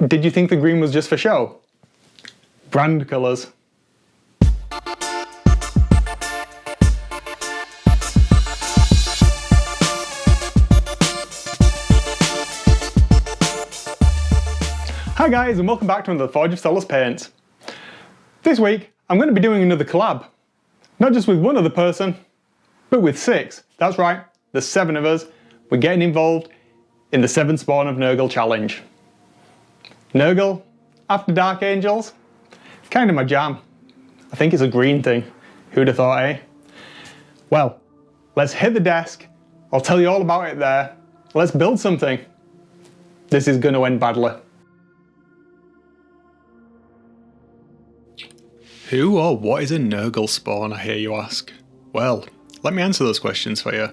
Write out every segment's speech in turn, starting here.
Did you think the green was just for show? Brand colours. Hi guys, and welcome back to another Forge of Solus Paints. This week I'm going to be doing another collab. Not just with one other person, but with 6. That's right, there's 7 of us. We're getting involved in the 7 Spawn of Nurgle challenge. Nurgle, after Dark Angels, kind of my jam. I think it's a green thing. Who'd have thought, eh? Well, let's hit the desk. I'll tell you all about it there. Let's build something. This is going to end badly. Who or what is a Nurgle spawn, I hear you ask? Well, let me answer those questions for you.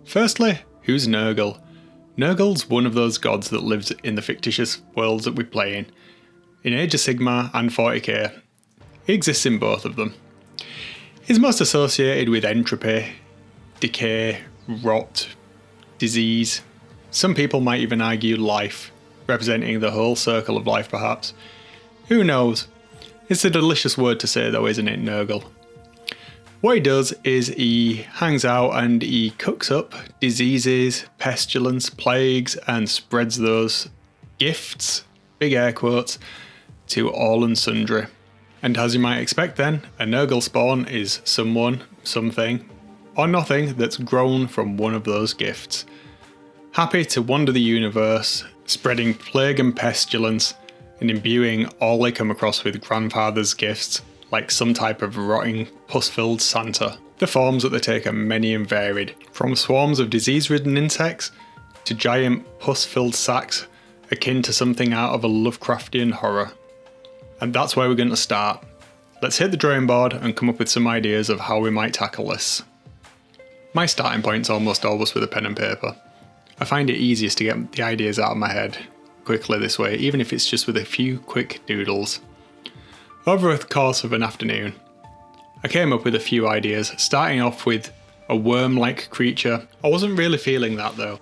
Firstly, who's Nurgle? Nurgle's one of those gods that lives in the fictitious worlds that we play in Age of Sigmar and 40k. He exists in both of them. He's most associated with entropy, decay, rot, disease. Some people might even argue life, representing the whole circle of life perhaps. Who knows? It's a delicious word to say though, isn't it, Nurgle? What he does is he hangs out and he cooks up diseases, pestilence, plagues, and spreads those gifts, big air quotes, to all and sundry. And as you might expect then, a Nurgle spawn is someone, something, or nothing that's grown from one of those gifts. Happy to wander the universe, spreading plague and pestilence, and imbuing all they come across with grandfather's gifts, like some type of rotting, pus-filled Santa. The forms that they take are many and varied, from swarms of disease-ridden insects to giant pus-filled sacks akin to something out of a Lovecraftian horror. And that's where we're going to start. Let's hit the drawing board and come up with some ideas of how we might tackle this. My starting point's almost always with a pen and paper. I find it easiest to get the ideas out of my head quickly this way, even if it's just with a few quick doodles. Over the course of an afternoon, I came up with a few ideas, starting off with a worm-like creature. I wasn't really feeling that though.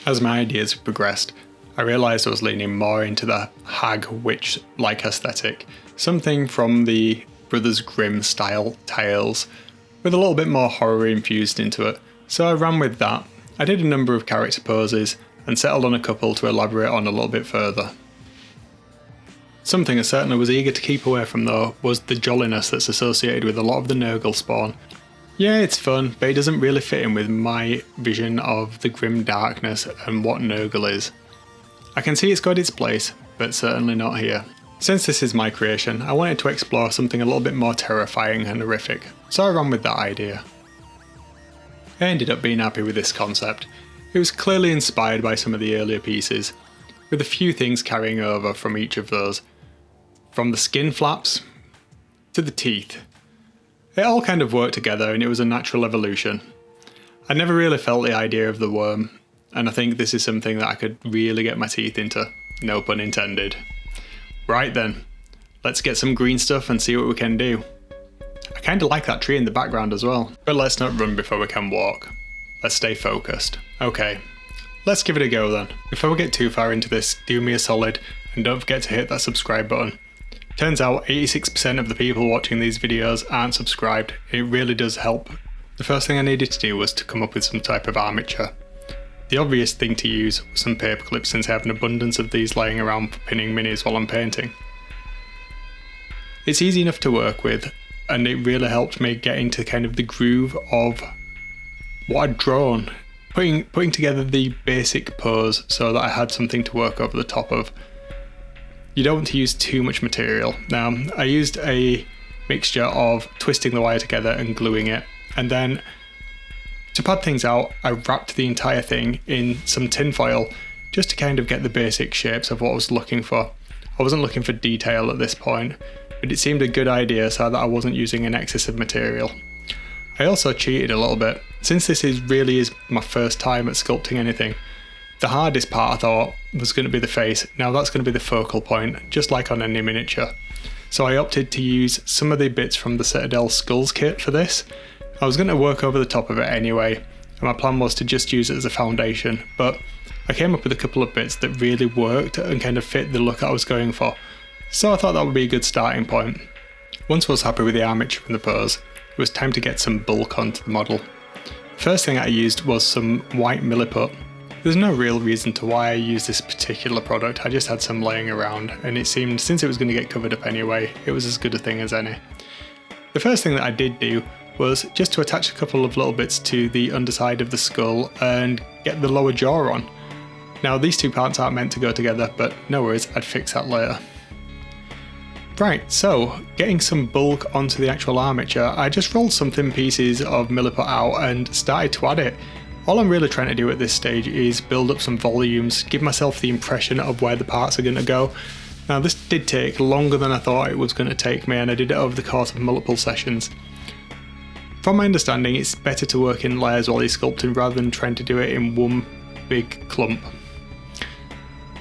As my ideas progressed, I realised I was leaning more into the hag witch-like aesthetic, something from the Brothers Grimm style tales, with a little bit more horror infused into it, so I ran with that. I did a number of character poses, and settled on a couple to elaborate on a little bit further. Something I certainly was eager to keep away from though was the jolliness that's associated with a lot of the Nurgle spawn. Yeah, it's fun, but it doesn't really fit in with my vision of the grim darkness and what Nurgle is. I can see it's got its place, but certainly not here. Since this is my creation, I wanted to explore something a little bit more terrifying and horrific, so I ran with that idea. I ended up being happy with this concept. It was clearly inspired by some of the earlier pieces, with a few things carrying over from each of those. From the skin flaps to the teeth. It all kind of worked together and it was a natural evolution. I never really felt the idea of the worm, and I think this is something that I could really get my teeth into, no pun intended. Right then, let's get some green stuff and see what we can do. I kinda like that tree in the background as well, but let's not run before we can walk. Let's stay focused. Okay, let's give it a go then. Before we get too far into this, do me a solid and don't forget to hit that subscribe button. Turns out 86% of the people watching these videos aren't subscribed. It really does help. The first thing I needed to do was to come up with some type of armature. The obvious thing to use was some paper clips since I have an abundance of these laying around for pinning minis while I'm painting. It's easy enough to work with, and it really helped me get into kind of the groove of what I'd drawn. Putting together the basic pose so that I had something to work over the top of. You don't want to use too much material. Now, I used a mixture of twisting the wire together and gluing it, and then to pad things out, I wrapped the entire thing in some tin foil just to kind of get the basic shapes of what I was looking for. I wasn't looking for detail at this point, but it seemed a good idea so that I wasn't using an excess of material. I also cheated a little bit. Since this really is my first time at sculpting anything, the hardest part I thought was going to be the face. Now that's going to be the focal point, just like on any miniature. So I opted to use some of the bits from the Citadel Skulls kit for this. I was going to work over the top of it anyway, and my plan was to just use it as a foundation, but I I came up with a couple of bits that really worked and kind of fit the look I was going for. So I thought that would be a good starting point. Once I was happy with the armature and the pose, it was time to get some bulk onto the model. First thing I used was some white milliput. There's no real reason to why I used this particular product, I just had some laying around, and it seemed since it was going to get covered up anyway, it was as good a thing as any. The first thing that I did do was just to attach a couple of little bits to the underside of the skull and get the lower jaw on. Now these two parts aren't meant to go together, but no worries, I'd fix that later. Right, so getting some bulk onto the actual armature, I just rolled some thin pieces of milliput out and started to add it. All I'm really trying to do at this stage is build up some volumes, give myself the impression of where the parts are going to go. Now this did take longer than I thought it was going to take me, and I did it over the course of multiple sessions. From my understanding, it's better to work in layers while you're sculpting rather than trying to do it in one big clump.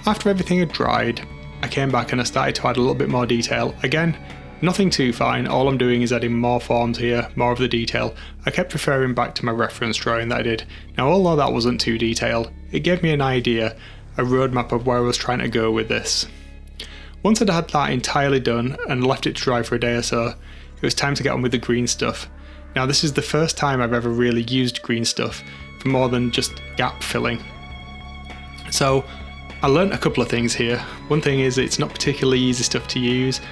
After everything had dried, I came back and I started to add a little bit more detail. Again, nothing too fine, all I'm doing is adding more forms here, more of the detail. I kept referring back to my reference drawing that I did. Now although that wasn't too detailed, it gave me an idea, a roadmap of where I was trying to go with this. Once I'd had that entirely done and left it to dry for a day or so, it was time to get on with the green stuff. Now this is the first time I've ever really used green stuff for more than just gap filling. So I learnt a couple of things here. One thing is it's not particularly easy stuff to use,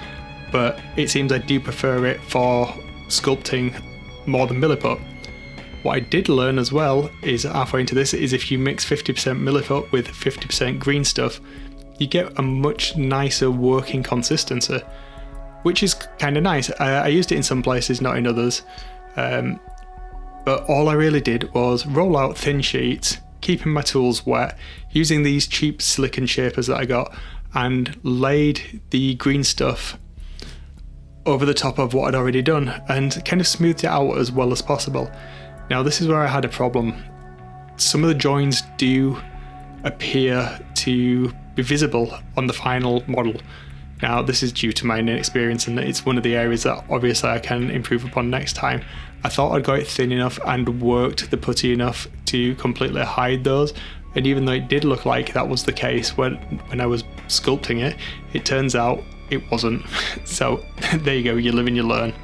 but it seems I do prefer it for sculpting more than milliput. What I did learn as well is halfway into this is if you mix 50% milliput with 50% green stuff, you get a much nicer working consistency, which is kind of nice. I used it in some places, not in others, but all I really did was roll out thin sheets, keeping my tools wet, using these cheap silicone shapers that I got, and laid the green stuff over the top of what I'd already done and kind of smoothed it out as well as possible. Now this is where I had a problem. Some of the joins do appear to be visible on the final model. Now this is due to my inexperience, and it's one of the areas that obviously I can improve upon next time. I thought I'd got it thin enough and worked the putty enough to completely hide those, and even though it did look like that was the case when I was sculpting it, it turns out it wasn't. So there you go, you live and you learn.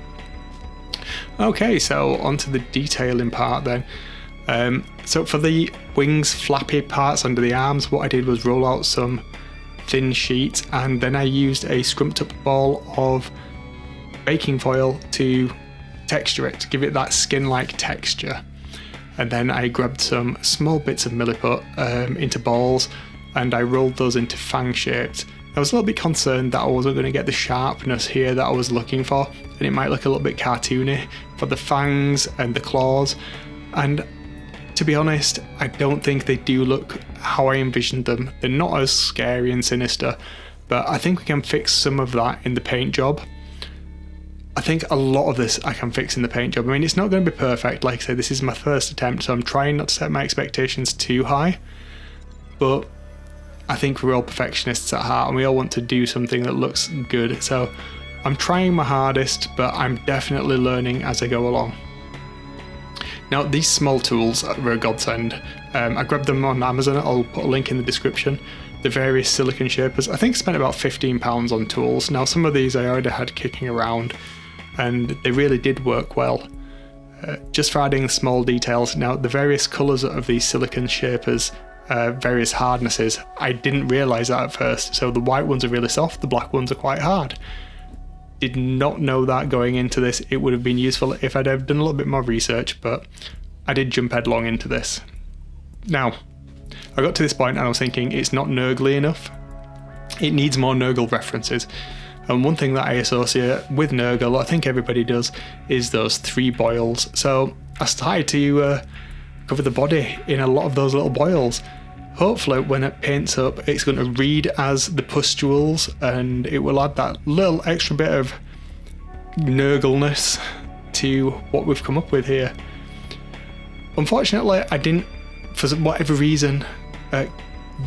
Okay, so onto the detailing part then. So for the wings flappy parts under the arms, what I did was roll out some thin sheets, and then I used a scrumped up ball of baking foil to texture it, to give it that skin-like texture. And then I grabbed some small bits of milliput into balls, and I rolled those into fang shapes. I was a little bit concerned that I wasn't going to get the sharpness here that I was looking for, and it might look a little bit cartoony for the fangs and the claws. And to be honest, I don't think they do look how I envisioned them. They're not as scary and sinister, but I think we can fix some of that in the paint job. I think a lot of this I can fix in the paint job. I mean, it's not going to be perfect. Like I say, this is my first attempt, so I'm trying not to set my expectations too high, but I think we're all perfectionists at heart and we all want to do something that looks good. So I'm trying my hardest, but I'm definitely learning as I go along. Now these small tools are a godsend. I grabbed them on Amazon, I'll put a link in the description. The various silicone shapers, I think I spent about £15 on tools. Now some of these I already had kicking around and they really did work well. Just for adding small details. Now the various colours of these silicone shapers, various hardnesses, I didn't realise that at first. So the white ones are really soft, the black ones are quite hard. Did not know that going into this. It would have been useful if I'd have done a little bit more research, but I did jump headlong into this. Now, I got to this point and I was thinking it's not Nurgle enough. It needs more Nurgle references. And one thing that I associate with Nurgle, I think everybody does, is those 3 boils. So I started to cover the body in a lot of those little boils. Hopefully when it paints up, it's going to read as the pustules and it will add that little extra bit of Nurgle-ness to what we've come up with here. Unfortunately, I didn't, for whatever reason,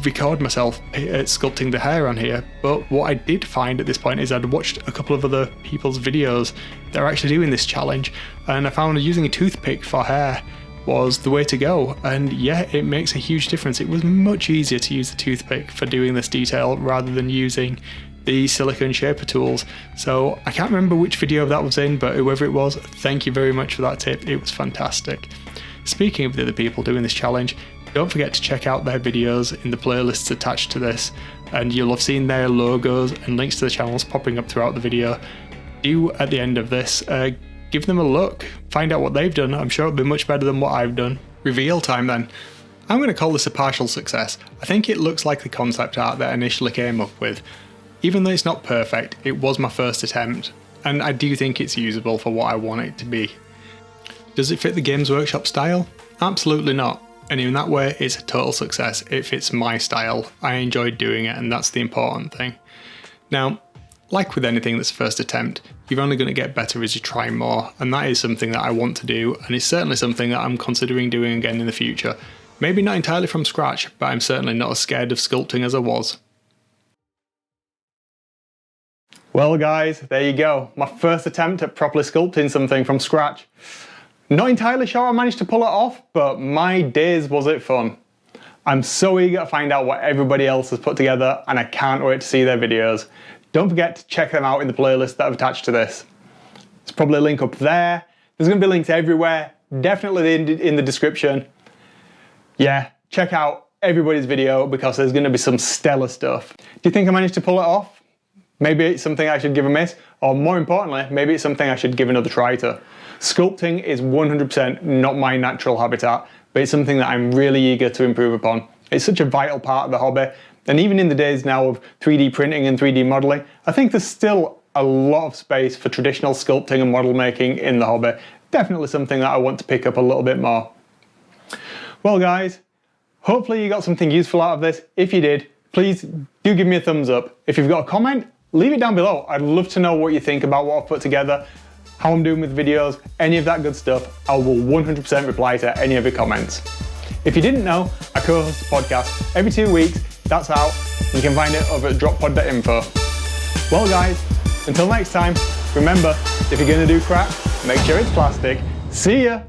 record myself sculpting the hair on here, but what I did find at this point is I'd watched a couple of other people's videos that are actually doing this challenge, and I found using a toothpick for hair was the way to go, and yeah, it makes a huge difference. It was much easier to use the toothpick for doing this detail rather than using the silicone shaper tools. So I can't remember which video that was in, but whoever it was, thank you very much for that tip. It was fantastic. Speaking of the other people doing this challenge, don't forget to check out their videos in the playlists attached to this, and you'll have seen their logos and links to the channels popping up throughout the video. Do, at the end of this, give them a look, find out what they've done. I'm sure it'll be much better than what I've done. Reveal time then. I'm going to call this a partial success. I think it looks like the concept art that I initially came up with. Even though it's not perfect, it was my first attempt, and I do think it's usable for what I want it to be. Does it fit the Games Workshop style? Absolutely not. And in that way, it's a total success. It fits my style. I enjoyed doing it, and that's the important thing. Now, like with anything that's first attempt, you're only going to get better as you try more, and that is something that I want to do, and it's certainly something that I'm considering doing again in the future. Maybe not entirely from scratch, but I'm certainly not as scared of sculpting as I was. Well guys, there you go. My first attempt at properly sculpting something from scratch. Not entirely sure I managed to pull it off, but my days was it fun. I'm so eager to find out what everybody else has put together, and I can't wait to see their videos. Don't forget to check them out in the playlist that I've attached to this. There's probably a link up there. There's going to be links everywhere, definitely in the description. Yeah, check out everybody's video because there's going to be some stellar stuff. Do you think I managed to pull it off? Maybe it's something I should give a miss, or more importantly, maybe it's something I should give another try to. Sculpting is 100% not my natural habitat, but it's something that I'm really eager to improve upon. It's such a vital part of the hobby, and even in the days now of 3D printing and 3D modelling, I think there's still a lot of space for traditional sculpting and model making in the hobby. Definitely something that I want to pick up a little bit more. Well guys, hopefully you got something useful out of this. If you did, please do give me a thumbs up. If you've got a comment, leave it down below. I'd love to know what you think about what I've put together, how I'm doing with videos, any of that good stuff. I will 100% reply to any of your comments. If you didn't know, I co-host a podcast every 2 weeks. That's out. You can find it over at droppod.info. Well guys, until next time, remember, if you're going to do crap, make sure it's plastic. See ya!